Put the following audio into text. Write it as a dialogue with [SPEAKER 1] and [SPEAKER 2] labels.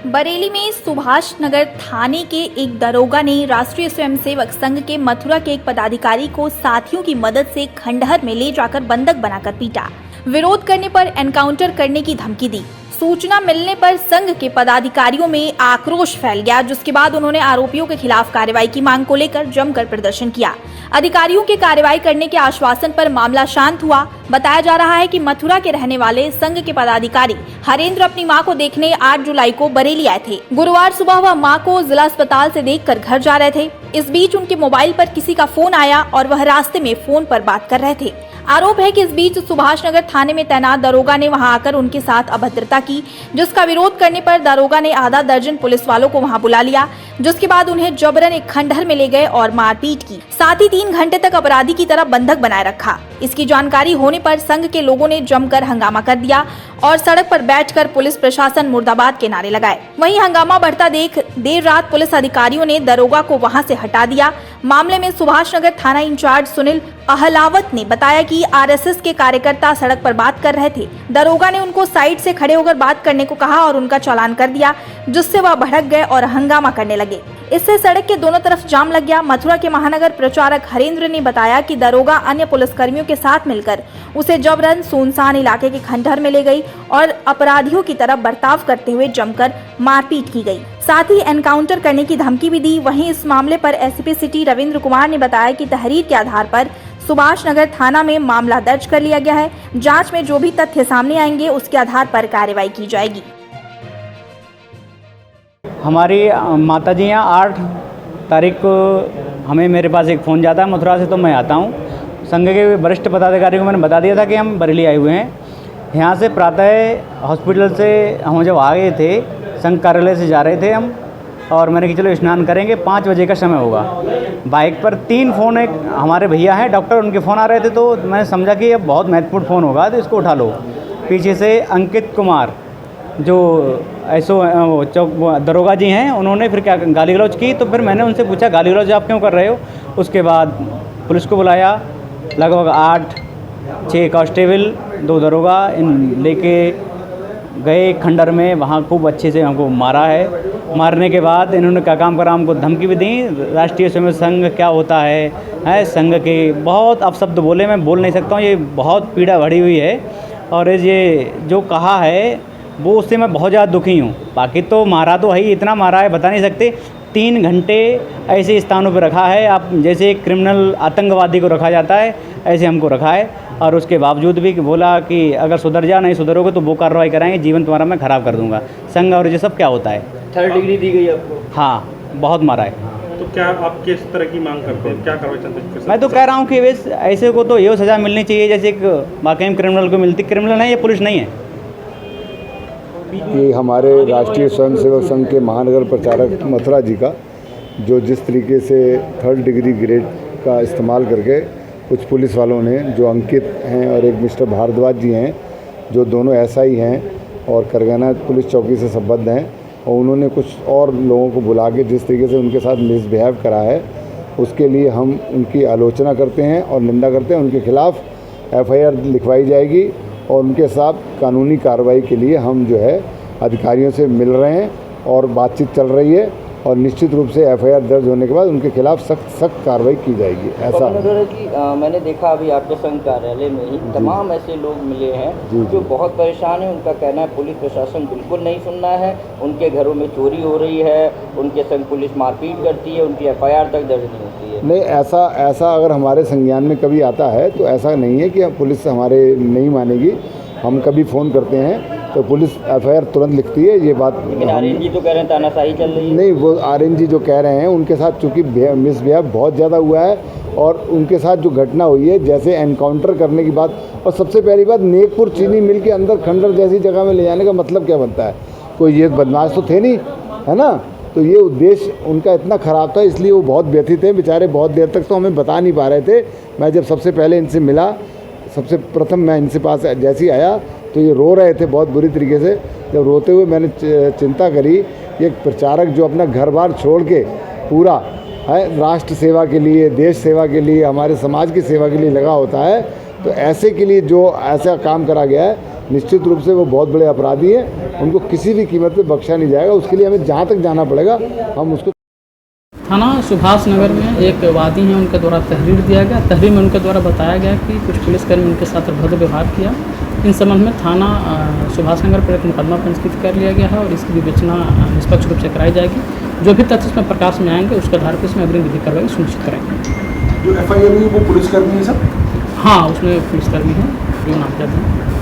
[SPEAKER 1] बरेली में सुभाष नगर थाने के एक दरोगा ने राष्ट्रीय स्वयंसेवक संघ के मथुरा के एक पदाधिकारी को साथियों की मदद से खंडहर में ले जाकर बंधक बनाकर पीटा। विरोध करने पर एनकाउंटर करने की धमकी दी। सूचना मिलने पर संघ के पदाधिकारियों में आक्रोश फैल गया, जिसके बाद उन्होंने आरोपियों के खिलाफ कार्रवाई की मांग को लेकर जमकर प्रदर्शन किया। अधिकारियों के कार्रवाई करने के आश्वासन पर मामला शांत हुआ। बताया जा रहा है कि मथुरा के रहने वाले संघ के पदाधिकारी हरेंद्र अपनी मां को देखने 8 जुलाई को बरेली आए थे। गुरुवार सुबह वह मां को जिला अस्पताल से देखकर घर जा रहे थे। इस बीच उनके मोबाइल पर किसी का फोन आया और वह रास्ते में फोन पर बात कर रहे थे। आरोप है कि इस बीच सुभाष नगर थाने में तैनात दरोगा ने वहां आकर उनके साथ अभद्रता की, जिसका विरोध करने पर दरोगा ने आधा दर्जन पुलिस वालों को वहां बुला लिया, जिसके बाद उन्हें जबरन एक खंडहर में ले गए और मारपीट की। साथ ही 3 घंटे तक अपराधी की तरह बंधक बनाए रखा। इसकी जानकारी होने पर संघ के लोगों ने जमकर हंगामा कर दिया और सड़क पर बैठकर पुलिस प्रशासन मुर्दाबाद के नारे लगाए। वहीं हंगामा बढ़ता देख देर रात पुलिस अधिकारियों ने दरोगा को वहां से हटा दिया। मामले में सुभाष नगर थाना इंचार्ज सुनील अहलावत ने बताया कि आरएसएस के कार्यकर्ता सड़क पर बात कर रहे थे। दरोगा ने उनको साइड से खड़े होकर बात करने को कहा और उनका चालान कर दिया, जिससे वह भड़क गए और हंगामा करने लगे। इससे सड़क के दोनों तरफ जाम लग गया। मथुरा के महानगर प्रचारक हरेंद्र ने बताया कि दरोगा अन्य पुलिसकर्मियों के साथ मिलकर उसे जबरन सुनसान इलाके के खंडहर में ले गई और अपराधियों की तरह बर्ताव करते हुए जमकर मारपीट की गई। साथ ही एनकाउंटर करने की धमकी भी दी। वहीं इस मामले पर एसपी सिटी रविंद्र कुमार ने बताया कि तहरीर के आधार पर सुभाष नगर थाना में मामला दर्ज कर लिया गया है। जांच में जो भी तथ्य सामने आएंगे उसके आधार पर कार्रवाई की जाएगी।
[SPEAKER 2] हमारी माताजी यहाँ 8 तारीख को हमें मेरे पास एक फ़ोन जाता है मथुरा से, तो मैं आता हूँ। संघ के वरिष्ठ पदाधिकारी को मैंने बता दिया था कि हम बरेली आए हुए हैं। यहाँ से प्रातः हॉस्पिटल से हम जब आ गए थे, संघ कार्यालय से जा रहे थे हम, और मैंने कि चलो स्नान करेंगे, 5 बजे का समय होगा। बाइक पर 3 फ़ोन, एक हमारे भैया हैं डॉक्टर, उनके फ़ोन आ रहे थे, तो मैंने समझा कि अब बहुत महत्वपूर्ण फ़ोन होगा तो इसको उठा लो। पीछे से अंकित कुमार जो चौक दरोगा जी हैं, उन्होंने फिर क्या गाली गलौज की। तो फिर मैंने उनसे पूछा गाली गलौज आप क्यों कर रहे हो। उसके बाद पुलिस को बुलाया। लगभग 8-6 कांस्टेबल 2 दरोगा इन लेके गए खंडर में। वहाँ खूब अच्छे से हमको मारा है। मारने के बाद इन्होंने क्या काम करा, हमको धमकी भी दी। राष्ट्रीय स्वयंसेवक संघ क्या होता है संघ के बहुत अपशब्द बोले, मैं बोल नहीं सकता हूँ, ये बहुत पीड़ा भरी हुई है। और ये जो कहा है वो उससे मैं बहुत ज़्यादा दुखी हूँ। बाकी तो मारा तो है ही, इतना मारा है बता नहीं सकते। 3 घंटे ऐसे स्थानों पर रखा है, आप जैसे एक क्रिमिनल आतंकवादी को रखा जाता है ऐसे हमको रखा है। और उसके बावजूद भी बोला कि अगर सुधर जा, नहीं सुधरोगे तो वो कार्रवाई कराएंगे, जीवन तुम्हारा मैं ख़राब कर दूंगा। संघ और ये सब क्या होता है।
[SPEAKER 3] 3rd डिग्री दी गई आपको?
[SPEAKER 2] हाँ, बहुत मारा है।
[SPEAKER 3] तो क्या आप किस तरह की मांग करते हैं, क्या कार्रवाई चाहते हैं?
[SPEAKER 2] मैं तो कह रहा हूँ कि ऐसे को तो ये सज़ा मिलनी चाहिए जैसे एक वाकई क्रिमिनल को मिलती। क्रिमिनल है ये, पुलिस नहीं है।
[SPEAKER 4] ये हमारे राष्ट्रीय स्वयंसेवक संघ के महानगर प्रचारक मथुरा जी का जो जिस तरीके से 3rd डिग्री ग्रेड का इस्तेमाल करके कुछ पुलिस वालों ने, जो अंकित हैं और एक मिस्टर भारद्वाज जी हैं, जो दोनों एसआई हैं और करगना पुलिस चौकी से संबद्ध हैं, और उन्होंने कुछ और लोगों को बुला के जिस तरीके से उनके साथ मिसबिहेव करा है, उसके लिए हम उनकी आलोचना करते हैं और निंदा करते हैं। उनके खिलाफ़ FIR लिखवाई जाएगी और उनके साथ कानूनी कार्रवाई के लिए हम जो है अधिकारियों से मिल रहे हैं और बातचीत चल रही है, और निश्चित रूप से FIR दर्ज होने के बाद उनके खिलाफ सख्त कार्रवाई की जाएगी। ऐसा
[SPEAKER 5] कि मैंने देखा अभी आपके संघ कार्यालय में ही तमाम ऐसे लोग मिले हैं जो बहुत परेशान हैं। उनका कहना है पुलिस प्रशासन बिल्कुल नहीं सुन रहा है, उनके घरों में चोरी हो रही है, उनके संग पुलिस मारपीट करती है, उनकी FIR तक दर्ज नहीं होती है।
[SPEAKER 4] नहीं, ऐसा अगर हमारे संज्ञान में कभी आता है तो ऐसा नहीं है कि पुलिस हमारे नहीं मानेगी। हम कभी फ़ोन करते हैं तो पुलिस FIR तुरंत लिखती है। ये बात
[SPEAKER 5] आर्यन जी तो कह रहे हैं तानाशाही चल रही है।
[SPEAKER 4] नहीं, वो आर्यन जी जो कह रहे हैं उनके साथ चूँकि मिसबिहेव बहुत ज़्यादा हुआ है, और उनके साथ जो घटना हुई है जैसे एनकाउंटर करने की बात, और सबसे पहली बात नेकपुर चीनी मिल के अंदर खंडर जैसी जगह में ले जाने का मतलब क्या बनता है। कोई ये बदमाश तो थे नहीं, है ना। तो ये उद्देश्य उनका इतना ख़राब था, इसलिए वो बहुत व्यथित थे बेचारे। बहुत देर तक तो हमें बता नहीं पा रहे थे। मैं जब सबसे पहले इनसे मिला, सबसे प्रथम मैं इनसे पास जैसे ही आया तो ये रो रहे थे बहुत बुरी तरीके से। जब रोते हुए मैंने चिंता करी, एक प्रचारक जो अपना घर बार छोड़ के पूरा राष्ट्र सेवा के लिए, देश सेवा के लिए, हमारे समाज की सेवा के लिए लगा होता है, तो ऐसे के लिए जो ऐसा काम करा गया है निश्चित रूप से वो बहुत बड़े अपराधी हैं, उनको किसी भी कीमत पे बख्शा नहीं जाएगा। उसके लिए हमें जहाँ तक जाना पड़ेगा हम उसको।
[SPEAKER 6] थाना सुभाष नगर में एक वादी हैं, उनके द्वारा तहरीर दिया गया। तहरीर में उनके द्वारा बताया गया कि कुछ पुलिसकर्मी उनके साथ अभद्र व्यवहार किया। इन संबंध में थाना सुभाष नगर पर एक मुकदमा पंजीकृत कर लिया गया है और इसकी विवेचना निष्पक्ष रूप से कराई जाएगी। जो भी तथ्य इसमें प्रकाश में आएंगे उसके आधार पर इसमें अग्रिम विधि कार्रवाई सुनिश्चित कराएंगे।
[SPEAKER 7] जो FIR हुई वो पुलिसकर्मी है सर?
[SPEAKER 6] हाँ, उसमें पुलिसकर्मी हैं जो नामजद हैं।